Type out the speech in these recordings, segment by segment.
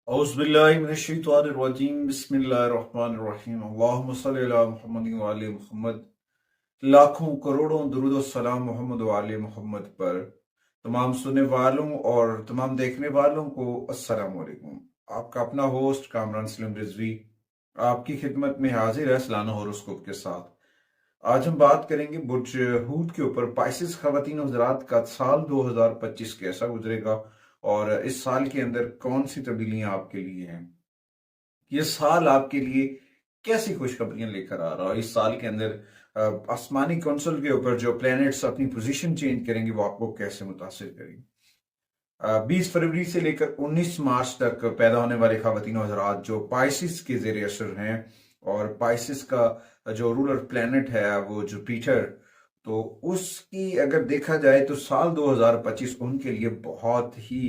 औज़ुबिल्लाहिमिनश्शैतानिर्रजीम बिस्मिल्लाहिर्रहमानिर्रहीम अल्लाहुम्मा सल्लि अला मुहम्मदिन व आले मुहम्मद। लाखों करोड़ों दुरूद और सलाम मोहम्मद व आले मोहम्मद पर। तमाम सुनने वालों और तमाम देखने वालों को अस्सलाम वालेकुम। आपका अपना होस्ट कामरान सलीम रिजवी आपकी खिदमत में हाजिर है सालाना होरोस्कोप के साथ। आज हम बात करेंगे बुर्ज हूत के ऊपर पाइसेस खवातीन और हज़रात का साल 2025 कैसा गुजरेगा और इस साल के अंदर कौन सी तब्दीलियां आपके लिए हैं। ये साल आपके लिए कैसी खुशखबरियां लेकर आ रहा है। इस साल के अंदर आसमानी कौंसल के ऊपर जो प्लैनेट्स अपनी पोजीशन चेंज करेंगे वो आपको कैसे मुतासिर करेंगे। 20 फरवरी से लेकर 19 मार्च तक पैदा होने वाले खवातीन और हज़रात जो पाइसिस के ज़ेरे असर हैं और पाइसिस का जो रूलर प्लैनेट है वो जुपिटर, तो उसकी अगर देखा जाए तो साल 2025 उनके लिए बहुत ही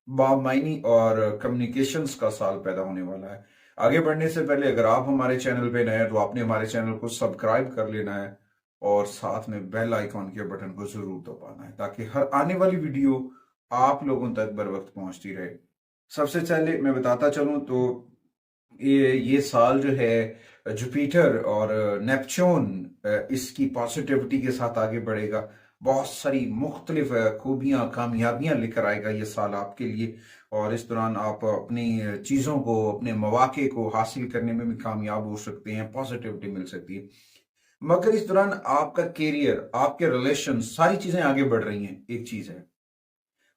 बामायनी और कम्युनिकेशंस का साल पैदा होने वाला है। आगे बढ़ने से पहले अगर आप हमारे चैनल पे नए हैं तो आपने हमारे चैनल को सब्सक्राइब कर लेना है और साथ में बेल आइकॉन के बटन को जरूर दबाना है ताकि हर आने वाली वीडियो आप लोगों तक बर वक्त पहुंचती रहे। सबसे पहले मैं बताता चलूं तो ये साल जो है जुपिटर और नेपच्यून इसकी पॉजिटिविटी के साथ आगे बढ़ेगा। बहुत सारी मुख्तलिफ खूबियां कामयाबियां लेकर आएगा ये साल आपके लिए और इस दौरान आप अपनी चीज़ों को अपने मौके को हासिल करने में भी कामयाब हो सकते हैं, पॉजिटिविटी मिल सकती है। मगर इस दौरान आपका कैरियर, आपके रिलेशन, सारी चीज़ें आगे बढ़ रही हैं। एक चीज़ है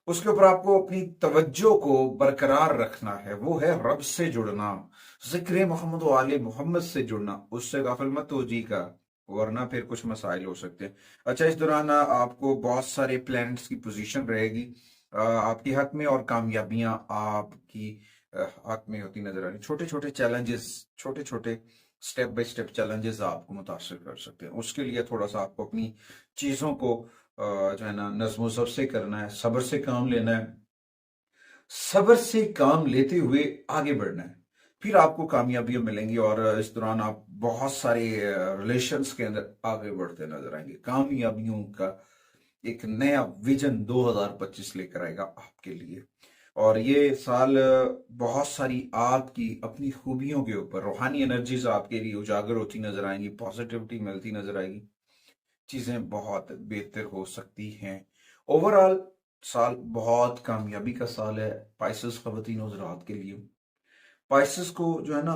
उसके ऊपर आपको अपनी तवज्जो को बरकरार रखना है, वो है रब से जुड़ना, जिक्र मोहम्मद आले मोहम्मद से जुड़ना। उससे गाफिल मत होजिएगा वरना फिर कुछ मसाइल हो सकते हैं। अच्छा, इस दौरान आपको बहुत सारे प्लैनेट्स की पोजीशन रहेगी आपके हक में और कामयाबियां आपकी हक में होती नजर आ रही। छोटे छोटे चैलेंजेस, छोटे छोटे स्टेप बाय स्टेप चैलेंजेस आपको मुतासर कर सकते हैं। उसके लिए थोड़ा सा आपको अपनी चीजों को जो है ना नज़्म ज़ब्त से करना है, सब्र से काम लेना है, सब्र से काम लेते हुए आगे बढ़ना है, फिर आपको कामयाबियां मिलेंगी और इस दौरान आप बहुत सारे रिलेशंस के अंदर आगे बढ़ते नजर आएंगे। कामयाबियों का एक नया विजन 2025 लेकर आएगा आपके लिए और ये साल बहुत सारी आपकी अपनी खूबियों के ऊपर रूहानी एनर्जीज आपके लिए उजागर होती नजर आएंगी, पॉजिटिविटी मिलती नजर आएगी, चीजें बहुत बेहतर हो सकती हैं। ओवरऑल साल बहुत कामयाबी का साल है पाइसेस खवातीन और हज़रात के लिए। पाइसेस को जो है ना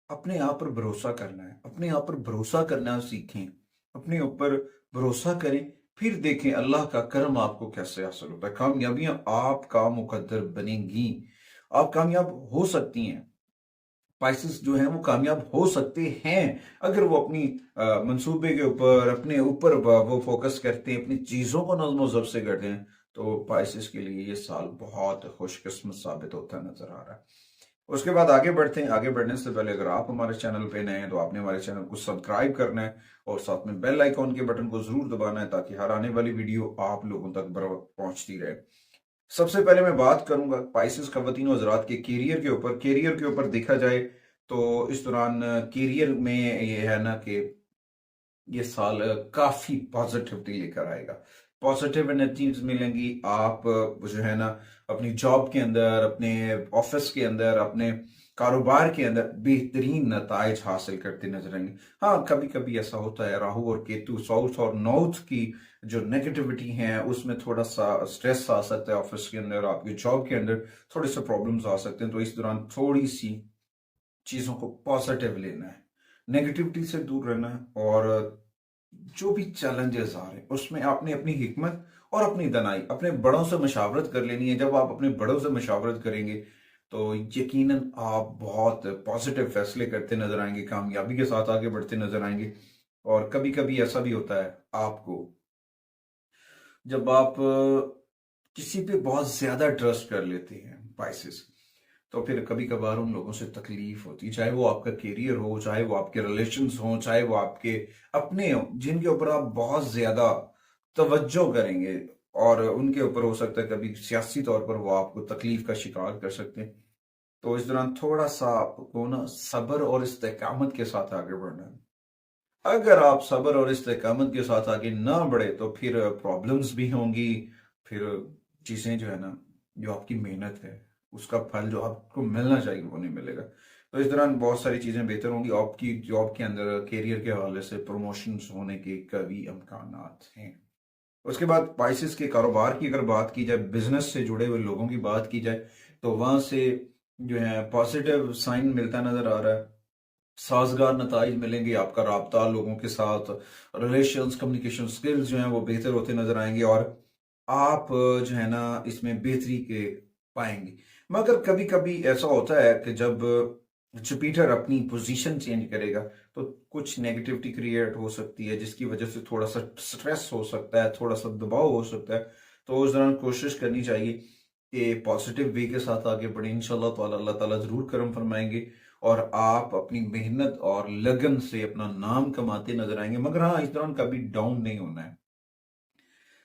अपने आप पर भरोसा करना है, अपने आप पर भरोसा करना सीखें, अपने ऊपर भरोसा करें, फिर देखें अल्लाह का करम आपको कैसे हासिल होता है। कामयाबियां आपका मुकद्दर बनेंगी, आप कामयाब हो सकती हैं। स्पाइसेस जो हैं वो कामयाब हो सकते हैं अगर वो अपनी मंसूबे के ऊपर, अपने ऊपर वो फोकस करते हैं, अपनी चीज़ों को नज़्म ज़ब्त से करते हैं, तो स्पाइसेस के लिए ये साल बहुत खुशकिस्मत साबित होता नजर आ रहा है। उसके बाद आगे बढ़ते हैं। आगे बढ़ने से पहले अगर आप हमारे चैनल पे नए हैं तो आपने हमारे चैनल को सब्सक्राइब करना है और साथ में बेल आइकॉन के बटन को जरूर दबाना है ताकि हर आने वाली वीडियो आप लोगों तक बर वक्त पहुंचती रहे। सबसे पहले मैं बात करूंगा पाइसेस खवातीन और हज़रात के कैरियर के ऊपर। कैरियर के ऊपर देखा जाए तो इस दौरान कैरियर में ये है ना कि ये साल काफी पॉजिटिविटी लेकर आएगा, पॉजिटिव एनर्जीज मिलेंगी। आप जो है ना अपनी जॉब के अंदर, अपने ऑफिस के अंदर, अपने कारोबार के अंदर बेहतरीन नताइज हासिल करते नजर आएंगे। हाँ, कभी कभी ऐसा होता है राहु और केतु साउथ और नॉर्थ की जो नेगेटिविटी है उसमें थोड़ा सा स्ट्रेस आ सकता है, ऑफिस के अंदर आपकी जॉब के अंदर थोड़े से प्रॉब्लम्स आ सकते हैं। तो इस दौरान थोड़ी सी चीजों को पॉजिटिव लेना है, नेगेटिविटी से दूर रहना है और जो भी चैलेंजेस आ रहे हैं उसमें आपने अपनी हिकमत और अपनी दनाई, अपने बड़ों से मशावरत कर लेनी है। जब आप अपने बड़ों से मशावरत करेंगे तो यकीनन आप बहुत पॉजिटिव फैसले करते नजर आएंगे, कामयाबी के साथ आगे बढ़ते नजर आएंगे। और कभी कभी ऐसा भी होता है आपको जब आप किसी पे बहुत ज्यादा ट्रस्ट कर लेते हैं पाइसेस, तो फिर कभी कभार उन लोगों से तकलीफ होती है, चाहे वो आपका कैरियर हो, चाहे वो आपके रिलेशंस हो, चाहे वो आपके अपने हो, जिनके ऊपर आप बहुत ज्यादा तवज्जो करेंगे और उनके ऊपर हो सकता है कभी सियासी तौर पर वो आपको तकलीफ का शिकार कर सकते हैं। तो इस दौरान थोड़ा सा आपको ना सब्र और इस्तेकामत के साथ आगे बढ़ना है। अगर आप सब्र और इस्तेकामत के साथ आगे ना बढ़े तो फिर प्रॉब्लम्स भी होंगी, फिर चीजें जो है ना, जो आपकी मेहनत है उसका फल जो आपको मिलना चाहिए वो नहीं मिलेगा। तो इस दौरान बहुत सारी चीज़ें बेहतर होंगी। आपकी जॉब के अंदर कैरियर के हवाले से प्रमोशंस होने के कभी इम्कान हैं। उसके बाद स्पाइसेस के कारोबार की अगर बात की जाए, बिजनेस से जुड़े हुए लोगों की बात की जाए, तो वहां से जो है पॉजिटिव साइन मिलता नजर आ रहा है। साजगार नताइज मिलेंगे, आपका राब्ता लोगों के साथ, रिलेशंस, कम्युनिकेशन स्किल्स जो हैं वो बेहतर होते नजर आएंगे और आप जो है ना इसमें बेहतरी के पाएंगे। मगर कभी कभी ऐसा होता है कि जब जुपिटर अपनी पोजीशन चेंज करेगा तो कुछ नेगेटिविटी क्रिएट हो सकती है, जिसकी वजह से थोड़ा सा स्ट्रेस हो सकता है, थोड़ा सा दबाव हो सकता है। तो उस दौरान कोशिश करनी चाहिए कि पॉजिटिव वे के साथ आगे बढ़े। इंशाल्लाह ताला अल्लाह ताला जरूर करम फरमाएंगे और आप अपनी मेहनत और लगन से अपना नाम कमाते नजर आएंगे। मगर हाँ, इस दौरान कभी डाउन नहीं होना है।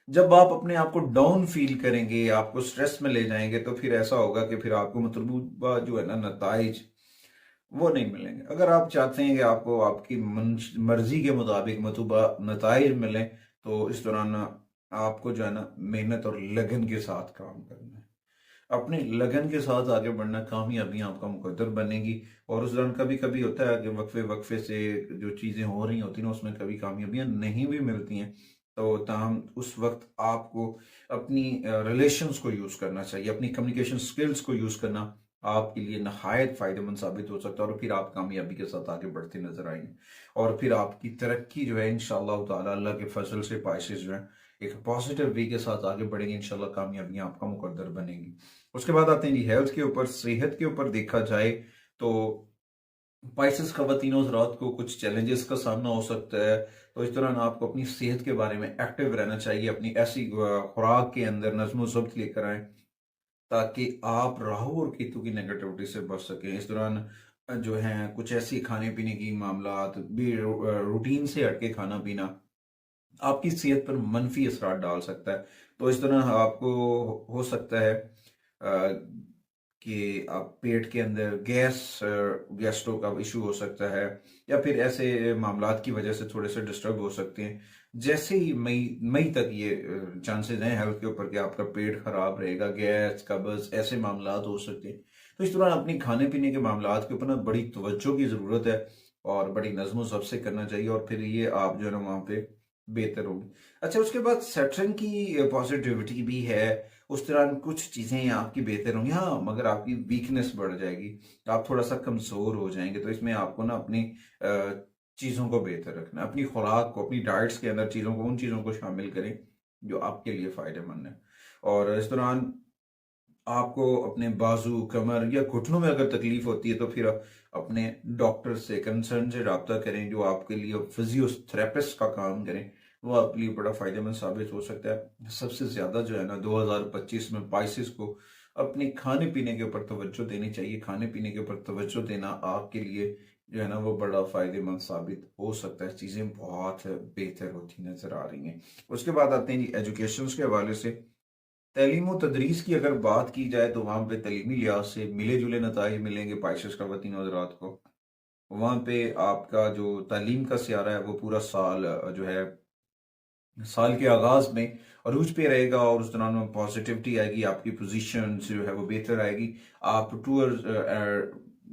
जब आप अपने आप को डाउन फील करेंगे, आपको स्ट्रेस में ले जाएंगे, तो फिर ऐसा होगा कि फिर आपको मतलूबा जो है ना नताइज वो नहीं मिलेंगे। अगर आप चाहते हैं कि आपको आपकी मर्जी के मुताबिक मतलूबा नताइज मिले, तो इस दौरान आपको जो है ना मेहनत और लगन के साथ काम करना है। अपनी लगन के साथ आगे बढ़ना, कामयाबी आपका मुकद्दर बनेगी। और उस दौरान कभी कभी होता है कि वक्फे वक्फे से जो चीज़ें हो रही होती हैं उसमें कभी कामयाबियां नहीं भी मिलती हैं। तो ताहम उस वक्त आपको अपनी रिलेशंस को यूज़ करना चाहिए, अपनी कम्युनिकेशन स्किल्स को यूज़ करना आपके लिए नहायत फ़ायदेमंद साबित हो सकता है और फिर आप कामयाबी के साथ आगे बढ़ते नजर आएंगे। और फिर आपकी तरक्की जो है इंशाअल्लाह ताला अल्लाह के फजल से पाइसेस जो है एक पॉजिटिव वे के साथ आगे बढ़ेंगे। इंशाल्लाह कामयाबियां आपका मुकद्दर बनेगी। उसके बाद आते हैं जी हेल्थ के ऊपर। सेहत के ऊपर देखा जाए तो स्पाइसेस खवातीन हज़रात को कुछ चैलेंजेस का सामना हो सकता है। तो इस दौरान आपको अपनी सेहत के बारे में एक्टिव रहना चाहिए, अपनी ऐसी खुराक के अंदर नज्म ज़ब्त लेकर आए ताकि आप राहु और केतु की नेगेटिविटी से बच सकें। इस दौरान जो है कुछ ऐसी खाने पीने की मामलात भी रूटीन से हटके खाना पीना आपकी सेहत पर मनफी असरात डाल सकता है। तो इस दौरान आपको हो सकता है कि आप पेट के अंदर गैस्ट्रो का इशू हो सकता है, या फिर ऐसे मामलात की वजह से थोड़े से डिस्टर्ब हो सकते हैं। जैसे ही मई मई तक ये चांसेस हैं हेल्थ के ऊपर कि आपका पेट खराब रहेगा, गैस कब्ज ऐसे मामलात हो सकते हैं। तो इस दौरान अपनी खाने पीने के मामलात के ऊपर ना बड़ी तवज्जो की ज़रूरत है और बड़ी नज़्म ज़ब्त से करना चाहिए और फिर ये आप जो है ना वहाँ पे बेहतर होगी। अच्छा, उसके बाद सैटर्न की पॉजिटिविटी भी है। उस दौरान कुछ चीज़ें आपकी बेहतर होंगी, हाँ, मगर आपकी वीकनेस बढ़ जाएगी, आप थोड़ा सा कमज़ोर हो जाएंगे। तो इसमें आपको ना अपनी चीज़ों को बेहतर रखना है, अपनी खुराक को, अपनी डाइट्स के अंदर चीज़ों को, उन चीज़ों को शामिल करें जो आपके लिए फ़ायदेमंद है। और इस दौरान आपको अपने बाजू, कमर या घुटनों में अगर तकलीफ होती है तो फिर अपने डॉक्टर से, कंसर्न से रब्ता करें जो आपके लिए फिजियोथेरेपिस्ट का काम करें। वो आपके लिए बड़ा फायदेमंद साबित हो सकता है। सबसे ज्यादा जो है ना 2025 में पाइसेस को अपने खाने पीने के ऊपर तवज्जो देनी चाहिए। खाने पीने के ऊपर तवज्जो देना आपके लिए जो है ना वो बड़ा फायदेमंद साबित हो सकता है। चीजें बहुत बेहतर होती नजर आ रही हैं। उसके बाद आते हैं जी एजुकेशन के हवाले से। तलीम व तदरीस की अगर बात की जाए तो वहाँ पे तलीमी लिहाज से मिले जुले नताइज मिलेंगे पाइसेस खवातीन हज़रात को। वहाँ पे आपका जो तालीम का सियारा है वो पूरा साल जो है साल के आगाज में अरूज पे रहेगा और उस दौरान में पॉजिटिविटी आएगी, आपकी पोजीशन जो है वो बेहतर आएगी। आप टूर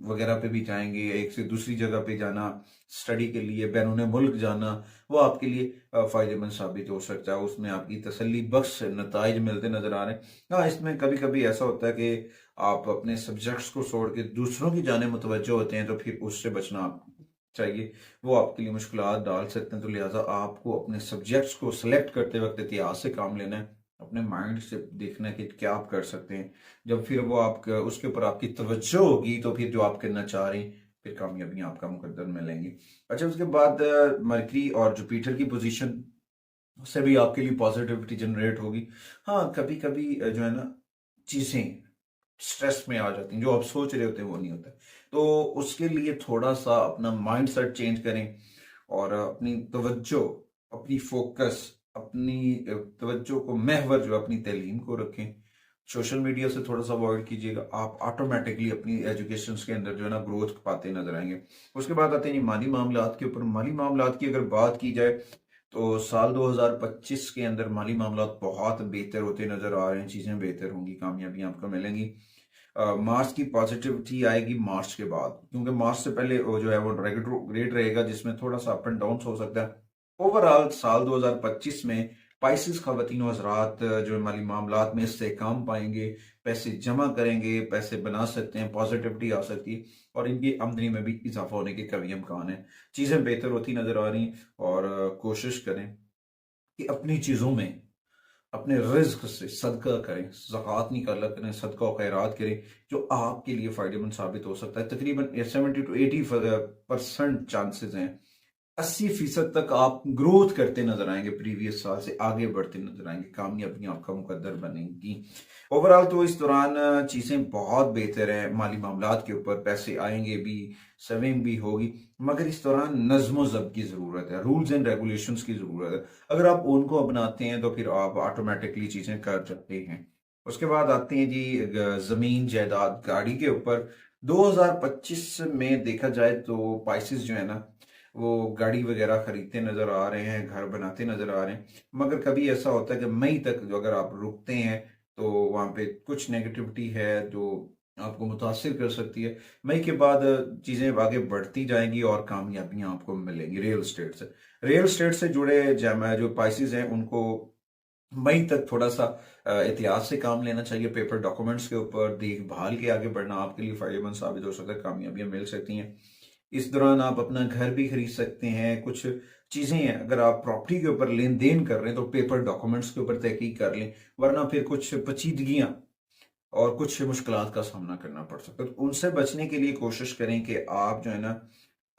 वगैरह पे भी जाएंगे, एक से दूसरी जगह पे जाना, स्टडी के लिए बैरून मुल्क जाना, वो आपके लिए फायदेमंद साबित हो सकता है। उसमें आपकी तसल्ली बख्श नताइज मिलते नजर आ रहे हैं। हाँ, इसमें कभी कभी ऐसा होता है कि आप अपने सब्जेक्ट्स को छोड़ के दूसरों की जाने मुतवज्जो होते हैं, तो फिर उससे बचना चाहिए, वो आपके लिए मुश्किलात डाल सकते हैं। तो लिहाजा आपको अपने सब्जेक्ट्स को सिलेक्ट करते वक्त एहतियात से काम लेना है, अपने माइंड से देखना है कि क्या आप कर सकते हैं। जब फिर वो आप उसके ऊपर आपकी तवज्जो होगी तो फिर जो आप करना चाह रहे हैं फिर कामयाबी आपका मुकद्दर मिलेंगी। अच्छा, उसके बाद मरकरी और जुपिटर की पोजीशन से भी आपके लिए पॉजिटिविटी जनरेट होगी। हाँ, कभी कभी जो है ना चीजें स्ट्रेस में आ जाती हैं, जो आप सोच रहे होते हैं वो नहीं होता। तो उसके लिए थोड़ा सा अपना माइंड सेट चेंज करें और अपनी तवज्जो, अपनी फोकस, अपनी तवज्जो को महवर जो अपनी तालीम को रखें। सोशल मीडिया से थोड़ा सा अवॉइड कीजिएगा, आप ऑटोमेटिकली अपनी एजुकेशन के अंदर जो है ना ग्रोथ पाते नजर आएंगे। उसके बाद आते हैं माली मामलात के ऊपर। माली मामलात की अगर बात की जाए तो साल 2025 के अंदर माली मामलात बहुत बेहतर होते नजर आ रहे हैं। चीजें बेहतर होंगी, कामयाबी आपको मिलेंगी। मार्च की पॉजिटिविटी आएगी मार्च के बाद, क्योंकि मार्च से पहले वो जो है वो रेट रहेगा जिसमें थोड़ा सा अप एंड डाउन हो सकता है। ओवरऑल साल 2025 में स्पाइसेस खवातीन हज़रात जो माली मामलात में इससे काम पाएंगे, पैसे जमा करेंगे, पैसे बना सकते हैं, पॉजिटिविटी आ सकती है और इनकी आमदनी में भी इजाफा होने के कभी इम्कान है। चीज़ें बेहतर होती नजर आ रही और कोशिश करें कि अपनी चीज़ों में अपने रिज्क से सदका करें, ज़कात निकाला करें, सदका और खैरात करें, जो आपके लिए फ़ायदेमंद साबित हो सकता है। तकरीबन 70 to 80% चांसेस हैं, 80% तक आप ग्रोथ करते नजर आएंगे, प्रीवियस साल से आगे बढ़ते नजर आएंगे, कामयाबियां आपका मुकद्दर बनेंगी। ओवरऑल तो इस दौरान चीजें बहुत बेहतर है, माली मामलात के ऊपर पैसे आएंगे भी, सेविंग भी होगी, मगर इस दौरान नज्म ज़ब्त की जरूरत है, रूल्स एंड रेगुलेशंस की जरूरत है। अगर आप उनको अपनाते हैं तो फिर आप ऑटोमेटिकली चीजें कर सकते हैं। उसके बाद आते हैं जी जमीन जायदाद गाड़ी के ऊपर। 2025 में देखा जाए तो पाइसेस जो है ना वो गाड़ी वगैरह खरीदते नजर आ रहे हैं, घर बनाते नजर आ रहे हैं, मगर कभी ऐसा होता है कि मई तक जो अगर आप रुकते हैं तो वहां पे कुछ नेगेटिविटी है जो आपको मुतासिर कर सकती है। मई के बाद चीजें आगे बढ़ती जाएंगी और कामयाबियां आपको मिलेंगी रियल स्टेट से जुड़े जो पाइसेस हैं उनको मई तक थोड़ा सा एहतियात से काम लेना चाहिए। पेपर डॉक्यूमेंट्स के ऊपर देखभाल के आगे बढ़ना आपके लिए फायदेमंद साबित हो सकता है, कामयाबियां मिल सकती हैं। इस दौरान आप अपना घर भी खरीद सकते हैं। कुछ चीजें हैं, अगर आप प्रॉपर्टी के ऊपर लेन देन कर रहे हैं तो पेपर डॉक्यूमेंट्स के ऊपर तहकीक कर लें, वरना फिर कुछ पेचीदगियां और कुछ मुश्किलात का सामना करना पड़ सकता है। तो उनसे बचने के लिए कोशिश करें कि आप जो है ना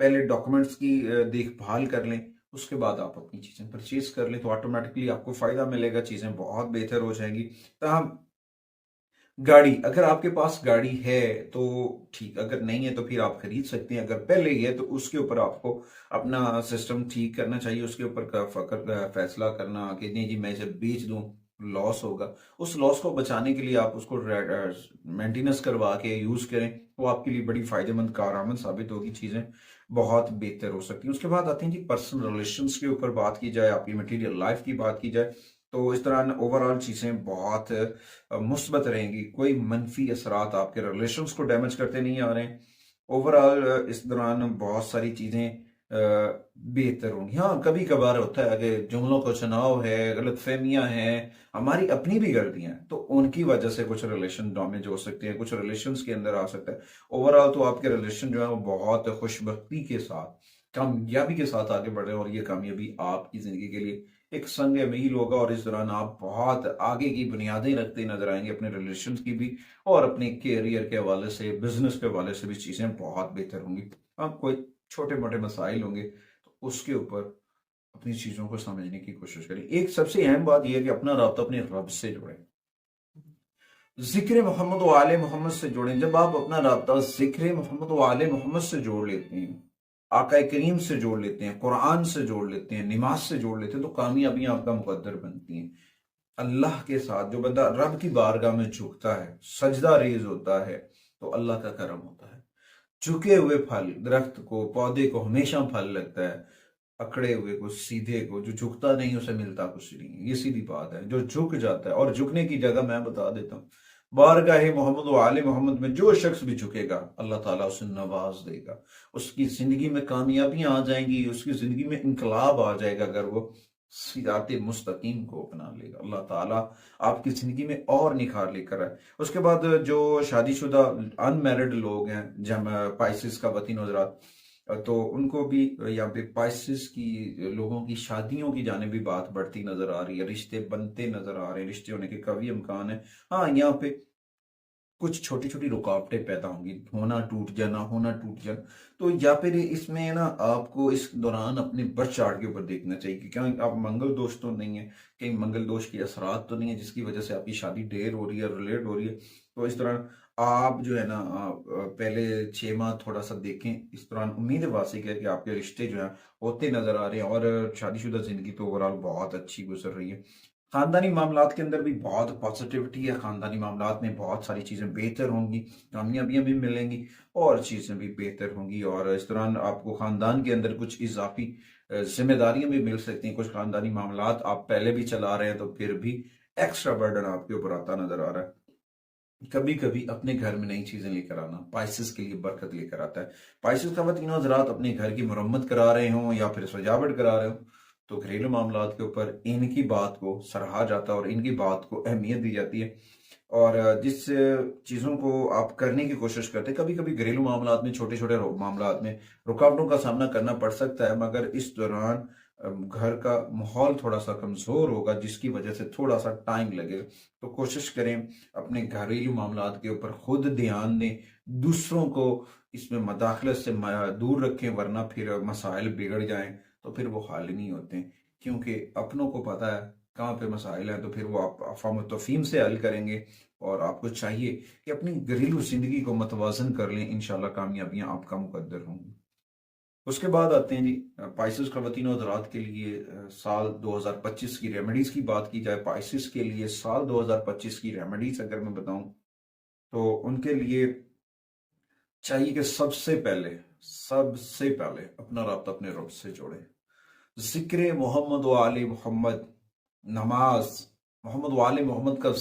पहले डॉक्यूमेंट्स की देखभाल कर लें, उसके बाद आप अपनी चीजें परचेज कर लें तो ऑटोमेटिकली आपको फायदा मिलेगा, चीजें बहुत बेहतर हो जाएंगी। तमाम गाड़ी, अगर आपके पास गाड़ी है तो ठीक, अगर नहीं है तो फिर आप खरीद सकते हैं। अगर पहले ही है तो उसके ऊपर आपको अपना सिस्टम ठीक करना चाहिए, उसके ऊपर का फैसला करना कि नहीं जी मैं इसे बेच दूं, लॉस होगा। उस लॉस को बचाने के लिए आप उसको मेंटेनेंस करवा के यूज करें, वो आपके लिए बड़ी फायदेमंद कारआमद साबित होगी, चीजें बहुत बेहतर हो सकती हैं। उसके बाद आते हैं जी पर्सनल रिलेशंस के ऊपर बात की जाए, आपकी मटेरियल लाइफ की बात की जाए तो इस दौरान ओवरऑल चीजें बहुत मुस्बत रहेंगी, कोई मनफी असरात आपके रिलेशंस को डैमेज करते नहीं आ रहे हैं। ओवरऑल इस दौरान बहुत सारी चीजें बेहतर होंगी। हाँ, कभी कभार होता है कि जुमलों का चुनाव है, गलत फहमियां हैं, हमारी अपनी भी गलतियां हैं, तो उनकी वजह से कुछ रिलेशन डैमेज हो सकते हैं, कुछ रिलेशंस के अंदर आ सकता है। ओवरऑल तो आपके रिलेशन जो है वो बहुत खुशबख्ती के साथ, कामयाबी के साथ आगे बढ़ रहे हैं और ये कामयाबी आपकी जिंदगी के लिए एक संग मील होगा और इस दौरान आप बहुत आगे की बुनियादें रखते नजर आएंगे, अपने रिलेशन की भी और अपने कैरियर के हवाले से, बिजनेस के हवाले से भी चीजें बहुत बेहतर होंगी। अब कोई छोटे मोटे मसाइल होंगे तो उसके ऊपर अपनी चीजों को समझने की कोशिश करें। एक सबसे अहम बात यह है कि अपना राब्ता अपने रब से जोड़ें, जिक्र मोहम्मद व आले मोहम्मद से जोड़ें। जब आप अपना राब्ता जिक्र मोहम्मद व आले मोहम्मद से जोड़ लेते हैं, आका करीम से जोड़ लेते हैं, कुरान से जोड़ लेते हैं, नमाज से जोड़ लेते हैं, तो कामयाबियां आपका मुकद्दर बनती हैं। अल्लाह के साथ जो बंदा रब की बारगाह में झुकता है, सजदा रेज होता है, तो अल्लाह का करम होता है। झुके हुए फल, दरख्त को, पौधे को हमेशा फल लगता है, अकड़े हुए को, सीधे को, जो झुकता नहीं उसे मिलता कुछ नहीं। ये सीधी बात है। जो झुक जाता है, और झुकने की जगह मैं बता देता हूँ, बारगाह मोहम्मद व आले मोहम्मद में जो शख्स भी झुकेगा अल्लाह ताला उसे नवाज देगा, उसकी जिंदगी में कामयाबियां आ जाएंगी, उसकी जिंदगी में इनकलाब आ जाएगा अगर वो सिराते मुस्तकीम को अपना लेगा। अल्लाह ताला आपकी जिंदगी में और निखार लेकर आए। उसके बाद जो शादीशुदा अनमैरिड लोग हैं, जब पाइसिस का वतीन हजरात, तो उनको भी यहाँ पे पाइसिस की लोगों की शादियों की जाने भी बात बढ़ती नजर आ रही है, रिश्ते बनते नजर आ रहे हैं, रिश्ते होने के काफी इम्कान है। हाँ, यहाँ पे कुछ छोटी छोटी रुकावटें पैदा होंगी, होना टूट जाना, होना टूट जाना। तो या फिर इसमें ना आपको इस दौरान अपने बर्थ चार्ट के ऊपर देखना चाहिए कि क्या आप मंगल दोष तो नहीं है, कहीं मंगल दोष की असरात तो नहीं है जिसकी वजह से आपकी शादी देर हो रही है, रिलेट हो रही है। तो इस दौरान आप जो है ना पहले 6 माह थोड़ा सा देखें। इस दौरान उम्मीद वासिक है कि आपके रिश्ते जो है होते नजर आ रहे हैं और शादीशुदा जिंदगी तो ओवरऑल बहुत अच्छी गुजर रही है। खानदानी मामलात के अंदर भी बहुत पॉजिटिविटी है, खानदानी मामलात में बहुत सारी चीज़ें बेहतर होंगी, कामयाबियां भी मिलेंगी और चीज़ें भी बेहतर होंगी। और इस दौरान आपको खानदान के अंदर कुछ इजाफी जिम्मेदारियां भी मिल सकती हैं। कुछ खानदानी मामलात आप पहले भी चला रहे हैं तो फिर भी एक्स्ट्रा बर्डन आपके ऊपर आता नजर आ रहा है। कभी कभी अपने घर में नई चीजें लेकर आना पाइसेस के लिए बरकत लेकर आता है। पाइसेस खवातीन हज़रात अपने घर की मरम्मत करा रहे हों या फिर सजावट करा रहे हो, तो घरेलू मामलात के ऊपर इनकी बात को सराहा जाता है और इनकी बात को अहमियत दी जाती है। और जिस चीज़ों को आप करने की कोशिश करते हैं, कभी कभी घरेलू मामलात में छोटे छोटे मामलात में रुकावटों का सामना करना पड़ सकता है, मगर इस दौरान घर का माहौल थोड़ा सा कमज़ोर होगा जिसकी वजह से थोड़ा सा टाइम लगेगा। तो कोशिश करें अपने घरेलू मामलात के ऊपर खुद ध्यान दें, दूसरों को इसमें मदाखलत से दूर रखें, वरना फिर मसाइल बिगड़ जाएं तो फिर वो हल नहीं होते, क्योंकि अपनों को पता है कहाँ पे मसाइल हैं, तो फिर वो आप अफ़ाम तफ़हीम से हल करेंगे। और आपको चाहिए कि अपनी घरेलू ज़िंदगी को मतवाज़न कर लें, इंशाल्लाह कामयाबियां आपका मुकद्दर होंगी। उसके बाद आते हैं जी पाइसेस खवातीन और हज़रात के लिए साल 2025 की रेमेडीज की बात की जाए। पाइसेस के लिए साल 2025 की रेमेडीज अगर मैं बताऊं, तो उनके लिए चाहिए कि सबसे पहले अपना राब्ता अपने रब से जोड़े। जिक्र मोहम्मद व आले मोहम्मद, नमाज, मोहम्मद व आले मोहम्मद का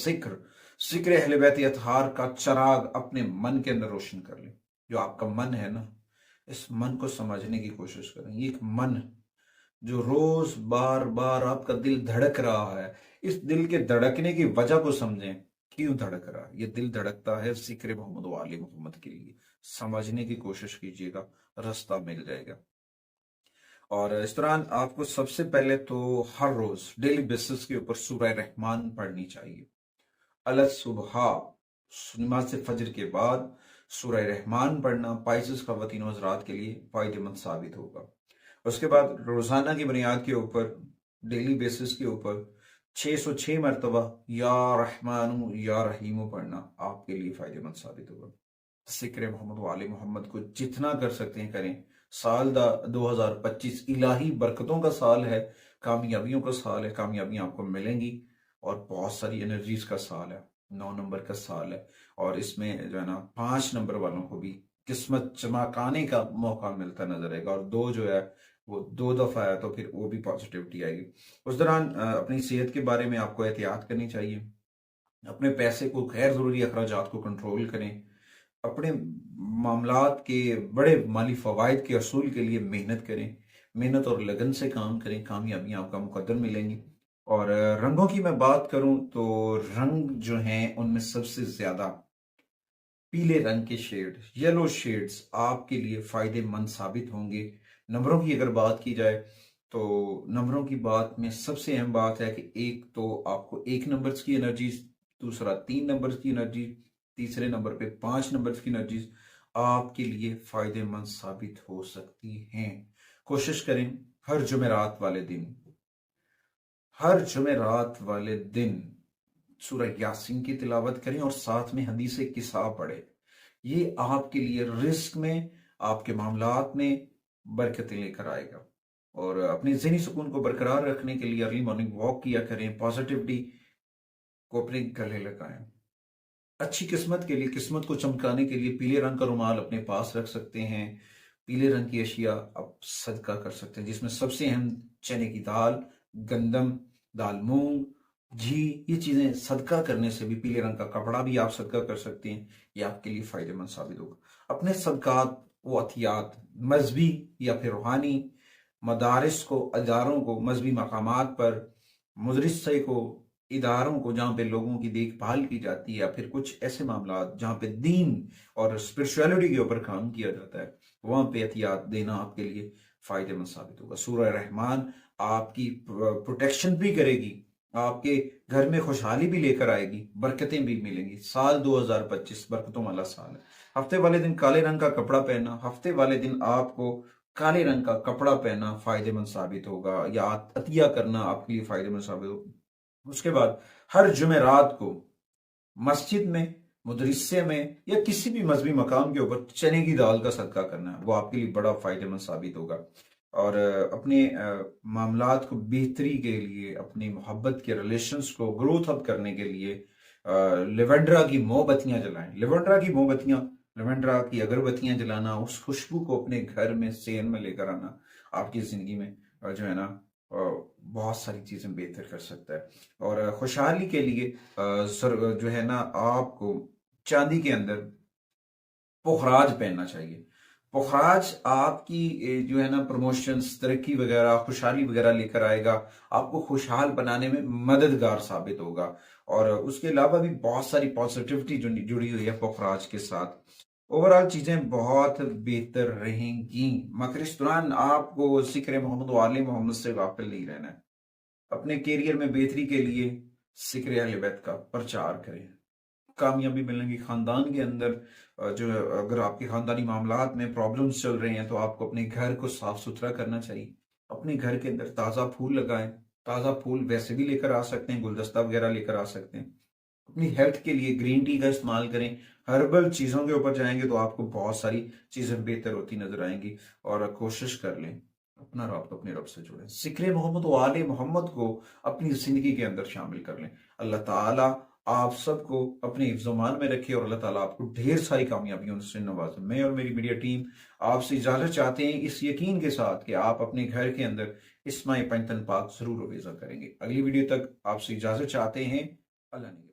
जिक्र अहले बैत अतहार का चराग अपने मन के अंदर रोशन कर ले। जो आपका मन है ना, इस मन को समझने की कोशिश करें। ये एक मन जो रोज बार बार आपका दिल धड़क रहा है, इस दिल के धड़कने की वजह को समझें। क्यों धड़क रहा है? ये दिल धड़कता है जिक्र मोहम्मद व आले मोहम्मद के लिए। समझने की कोशिश कीजिएगा, रास्ता मिल जाएगा। और इस दौरान आपको सबसे पहले तो हर रोज डेली बेसिस के ऊपर सूरह रहमान पढ़नी चाहिए। अल सुबह, नमाज से फजर के बाद सूरह रहमान पढ़ना पाइसेस खवातीन हज़रात के लिए फायदेमंद साबित होगा। उसके बाद रोजाना की बुनियाद के ऊपर, डेली बेसिस के ऊपर 606 मरतबा या रहमानु या रहीमु पढ़ना आपके लिए फायदेमंद साबित होगा। जिक्र मोहम्मद वाले मोहम्मद को जितना कर सकते हैं करें। साल 2025 इलाही बरकतों का साल है, कामयाबियों का साल है, कामयाबियां आपको मिलेंगी और बहुत सारी एनर्जीज का साल है। 9 नंबर का साल है और इसमें जो है ना 5 नंबर वालों को भी किस्मत चमकाने का मौका मिलता नजर आएगा। और 2 जो है वो 2 दफा है, तो फिर वो भी पॉजिटिविटी आएगी। उस दौरान अपनी सेहत के बारे में आपको एहतियात करनी चाहिए। अपने पैसे को, गैर जरूरी अखराजात को कंट्रोल करें। अपने मामलात के बड़े माली फवायद के असूल के लिए मेहनत करें। मेहनत और लगन से काम करें, कामयाबियां आपका मुकद्दर मिलेंगी। और रंगों की मैं बात करूं तो रंग जो हैं उनमें सबसे ज्यादा पीले रंग के शेड, येलो शेड्स आपके लिए फायदेमंद साबित होंगे। नंबरों की अगर बात की जाए तो नंबरों की बात में सबसे अहम बात है कि एक तो आपको 1 नंबर्स की एनर्जी, दूसरा 3 नंबर्स की एनर्जी, तीसरे नंबर पे 5 नंबर्स की एनर्जीज आपके लिए फायदेमंद साबित हो सकती हैं। कोशिश करें हर जुमेरात वाले दिन सूरह यासीन की तिलावत करें और साथ में हदीस किसा पढ़े। ये आपके लिए रिस्क में, आपके मामलात में बरकतें लेकर आएगा। और अपने ज़हनी सुकून को बरकरार रखने के लिए अर्ली मॉर्निंग वॉक किया करें। पॉजिटिविटी को अपने गले लगाएं। अच्छी किस्मत के लिए, किस्मत को चमकाने के लिए पीले रंग का रुमाल अपने पास रख सकते हैं। पीले रंग की अशिया आप सदका कर सकते हैं, जिसमें सबसे अहम चने की दाल, गंदम, दाल मूंग, घी, ये चीजें सदका करने से भी, पीले रंग का कपड़ा भी आप सदका कर सकते हैं। ये आपके लिए फायदेमंद साबित होगा। अपने सदकात व अतियात मजहबी या फिर रूहानी मदारिस को, अदारों को, मजहबी मकामात पर मुदरिसे को, इदारों को जहाँ पे लोगों की देखभाल की जाती है, या फिर कुछ ऐसे मामला जहाँ पे दीन और स्पिरिचुअलिटी के ऊपर काम किया जाता है, वहां पे एहतियात देना आपके लिए फायदेमंद साबित होगा। सूरह रहमान आपकी प्रोटेक्शन भी करेगी, आपके घर में खुशहाली भी लेकर आएगी, बरकतें भी मिलेंगी। साल 2025 बरकतों वाला साल है। हफ्ते वाले दिन काले रंग का कपड़ा पहनना, हफ्ते वाले दिन आपको काले रंग का कपड़ा पहनना फायदेमंद साबित होगा, या अतिया करना आपके लिए फायदेमंद साबित होगा। उसके बाद हर जुमेरात को मस्जिद में, मदरसे में या किसी भी मजहबी मकाम के ऊपर चने की दाल का सदका करना है, वो आपके लिए बड़ा फायदेमंद साबित होगा। और अपने मामलात को बेहतरी के लिए, अपनी मोहब्बत के रिलेशंस को ग्रोथ अप करने के लिए लेवेंड्रा की मोमबत्तियां जलाएं। लेवेंड्रा की अगरबत्तियां जलाना, उस खुशबू को अपने घर में, सेहन में लेकर आना आपकी जिंदगी में जो है ना बहुत सारी चीजें बेहतर कर सकता है। और खुशहाली के लिए जो है ना आपको चांदी के अंदर पुखराज पहनना चाहिए। पुखराज आपकी जो है ना प्रमोशंस, तरक्की वगैरह, खुशहाली वगैरह लेकर आएगा, आपको खुशहाल बनाने में मददगार साबित होगा। और उसके अलावा भी बहुत सारी पॉजिटिविटी जुड़ी हुई है पुखराज के साथ। ओवरऑल चीजें बहुत बेहतर रहेंगी, मगर इस दौरान आपको जिक्र मोहम्मद वाले मोहम्मद से गाफिल नहीं रहना है। अपने कैरियर में बेहतरी के लिए जिक्र अहले बैत का प्रचार करें, कामयाबी मिलेंगी खानदान के अंदर। जो अगर आपके खानदानी मामलात में प्रॉब्लम्स चल रहे हैं तो आपको अपने घर को साफ सुथरा करना चाहिए। अपने घर के अंदर ताज़ा फूल लगाएं। ताज़ा फूल वैसे भी लेकर आ सकते हैं, गुलदस्ता वगैरह लेकर आ सकते हैं। अपनी हेल्थ के लिए ग्रीन टी का इस्तेमाल करें। हर्बल चीज़ों के ऊपर जाएंगे तो आपको बहुत सारी चीज़ें बेहतर होती नजर आएंगी। और कोशिश कर लें अपना रब्त अपने रब से जुड़े, जिक्र मोहम्मद व आले मोहम्मद को अपनी जिंदगी के अंदर शामिल कर लें। अल्लाह ताला आप सबको अपने हिफ्ज़-ओ-मान में रखे और अल्लाह ताला आपको ढेर सारी कामयाबियों से नवाजे। मैं और मेरी मीडिया टीम आपसे इजाजत चाहते हैं इस यकीन के साथ कि आप अपने घर के अंदर इस्माई पंजतन पाक जरूर रोज़ा करेंगे। अगली वीडियो तक आपसे इजाजत चाहते हैं। अल्लाह ने